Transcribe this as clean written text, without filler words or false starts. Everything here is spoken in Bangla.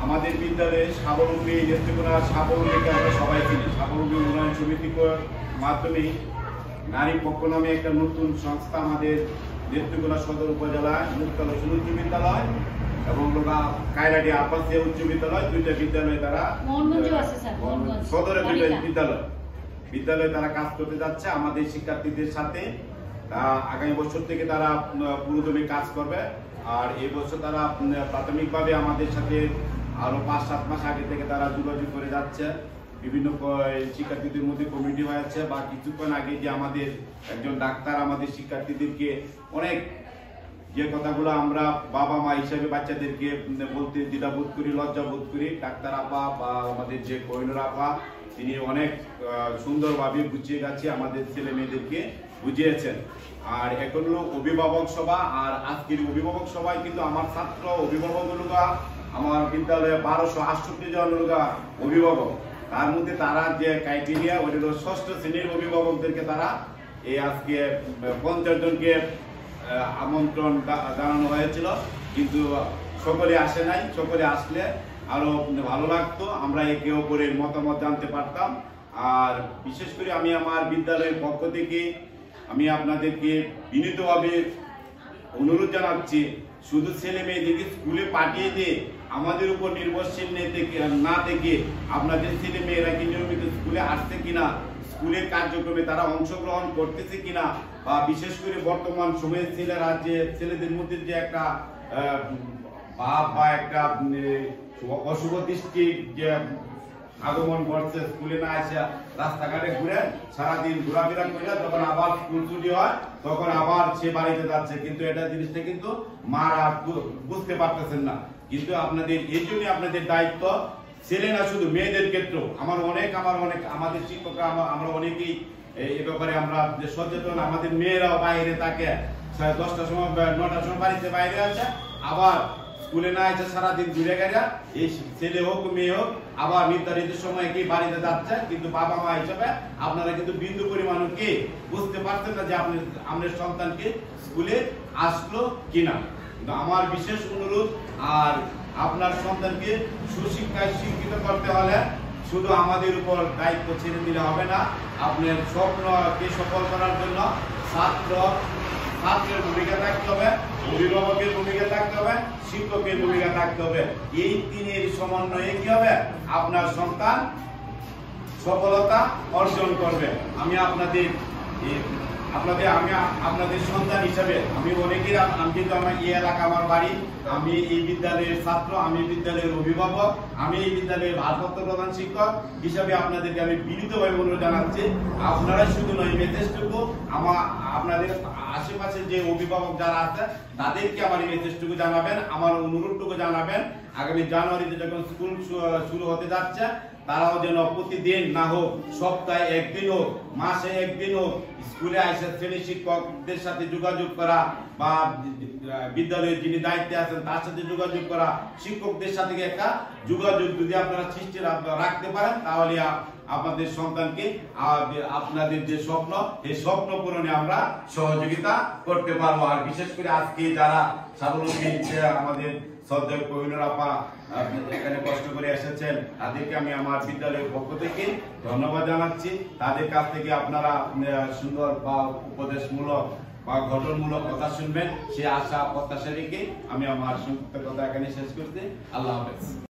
আমাদের বিদ্যালয়ে স্বাবলম্বী নেত্রকোনা স্বাবলম্বীকে আমরা সবাই চিনি। স্বাবলম্বী উন্নয়ন সমিতির মাধ্যমে নারী পক্ষ নামে একটা নতুন সংস্থা আমাদের নেত্রকোনা সদর উপজেলায় মুক্তালয় উচ্চ বিদ্যালয় এবং কায়রাটি আব্বাসিয়া উচ্চ বিদ্যালয়, দুইটা বিদ্যালয় তারা সদরে দুইটা বিদ্যালয়ে তারা কাজ করতে যাচ্ছে আমাদের শিক্ষার্থীদের সাথে। আগামী বছর থেকে তারা পুরোদমে কাজ করবে। আর এই বছর তারা প্রাথমিকভাবে আমাদের সাথে আরো 5-7 মাস আগে থেকে তারা যোগাযোগ করে যাচ্ছে। বিভিন্ন শিক্ষার্থীদের মধ্যে কমিটি হয়েছে বা কিছুক্ষণ আগে যে আমাদের একজন ডাক্তার আমাদের শিক্ষার্থীদেরকে অনেক যে কথাগুলো আমরা বাবা মা হিসেবে বাচ্চাদেরকে বলতে দ্বিধাবোধ করি, লজ্জা বোধ করি, ডাক্তার আপা বা আমাদের যে কোহিনুর আপা তিনি অনেক সুন্দরভাবে বুঝিয়ে গেছে আমাদের ছেলে মেয়েদেরকে বুঝিয়েছেন। আর এখন হলো অভিভাবক সভা। আর আজকের অভিভাবক সভায় কিন্তু আমার ছাত্র অভিভাবক হলুগা আমার বিদ্যালয়ে 1268 জন হলুগা অভিভাবক। তার মধ্যে তারা যে ক্রাইটেরিয়া ওই হলো 6ষ্ঠ শ্রেণীর অভিভাবকদেরকে তারা এই আজকে 50 জনকে আমন্ত্রণ জানানো হয়েছিল, কিন্তু সকলে আসে নাই। সকলে আসলে আরো ভালো লাগতো, আমরা একে অপরের মতামত জানতে পারতাম। আর বিশেষ করে আমি আমার বিদ্যালয়ের পক্ষ থেকে আমি আপনাদেরকে বিনীতভাবে অনুরোধ জানাচ্ছি, শুধু ছেলে মেয়েদেরকে স্কুলে পাঠিয়ে দিয়ে আমাদের উপর নির্ভরশীল না থেকে আপনাদের ছেলে মেয়েরা কি নিয়মিত স্কুলে আসছে কিনা, স্কুলের কার্যক্রমে তারা অংশগ্রহণ করতেছে কিনা, বা বিশেষ করে বর্তমান সময়ের ছেলেরা যে ছেলেদের মধ্যে যে একটা ভাব বা একটা অশুভ দৃষ্টির যে আগমন করছে, স্কুলে না আসে রাস্তাঘাটে ঘুরে সারাদিন ঘোরাফেরা করে যখন আবার স্কুল ছুটি হয় তখন আবার সে বাড়িতে যাচ্ছে, কিন্তু এটা জিনিসটা কিন্তু মারা বুঝতে পারতেছেন না। কিন্তু আপনাদের এই জন্য আপনাদের দায়িত্ব, ছেলে না শুধু মেয়েদের ক্ষেত্রেও আমার অনেক আমাদের শিক্ষকরা আমরা অনেকেই এই ব্যাপারে আমরা যে সচেতন। আমাদের মেয়েরাও বাইরে থাকে 10টার সময় 9টার সময় বাড়িতে বাইরে আছে, আবার স্কুলে না এসে সারাদিন ঘুরে গেছে, এই ছেলে হোক মেয়ে হোক আবার নির্ধারিত সময় কি বাড়িতে যাচ্ছে, কিন্তু বাবা মা হিসেবে আপনারা কিন্তু বিন্দু পরিমাণ কি বুঝতে পারছেন না যে আপনার সন্তানকে স্কুলে আসলো কিনা। কিন্তু আমার বিশেষ অনুরোধ, আর আপনার সন্তানকে সুশিক্ষায় শিক্ষিত করতে হলে শুধু আমাদের উপর দায়িত্ব ছেড়ে দিলে হবে না, আপনার স্বপ্নকে সফল করার জন্য ছাত্রের ভূমিকা থাকতে হবে, অভিভাবকের ভূমিকা থাকতে হবে, শিক্ষকের ভূমিকা থাকতে হবে। এই তিনের সমন্বয়ে কি হবে, আপনার সন্তান সফলতা অর্জন করবে। আমি আপনাদের সন্তান হিসাবে আমি অনেকের যেহেতু আমার এই এলাকা আমার বাড়ি, আমি এই বিদ্যালয়ের ছাত্র, আমি বিদ্যালয়ের অভিভাবক, আমি এই বিদ্যালয়ের ভারপ্রাপ্ত প্রধান শিক্ষক হিসাবে আপনাদেরকে আমি বিনীতভাবে অনুরোধ জানাচ্ছি, আপনারাই শুধু নয় মেসেজটুকু আপনাদের আশেপাশে যে অভিভাবক যারা আছে তাদেরকে আমার এই মেসেজটুকু জানাবেন, আমার অনুরোধটুকু জানাবেন। আগামী জানুয়ারিতে যখন স্কুল শুরু হতে যাচ্ছে তারাও যেন প্রতিদিন না হোক, সপ্তাহে একদিন হোক, মাসে একদিন হোক, স্কুলে এসে শ্রেণী শিক্ষকদের সাথে যোগাযোগ করা বা বিদ্যালয়ের যিনি দায়িত্বে আছেন তার সাথে যোগাযোগ করা, শিক্ষকদের সাথে একটা যোগাযোগ যদি আপনারা সৃষ্টি রাখতে পারেন তাহলে আপনাদের সন্তানকে আপনাদের যে স্বপ্ন এই স্বপ্ন পূরণে আমরা সহযোগিতা করতে পারবো। আর বিশেষ করে আজকে যারা স্বাবলম্বী আমাদের শ্রদ্ধেয় কোহিনুর আপা এখানে কষ্ট করে এসেছেন, তাদেরকে আমি আমার বিদ্যালয়ের পক্ষ থেকে ধন্যবাদ জানাচ্ছি। তাদের কাছ থেকে আপনারা সুন্দর বা উপদেশমূলক বা গঠনমূলক কথা শুনবেন, সে আশা প্রত্যাশা রেখে আমি আমার সংক্ষিপ্ত কথা এখানে শেষ করতে। আল্লাহ হাফেজ।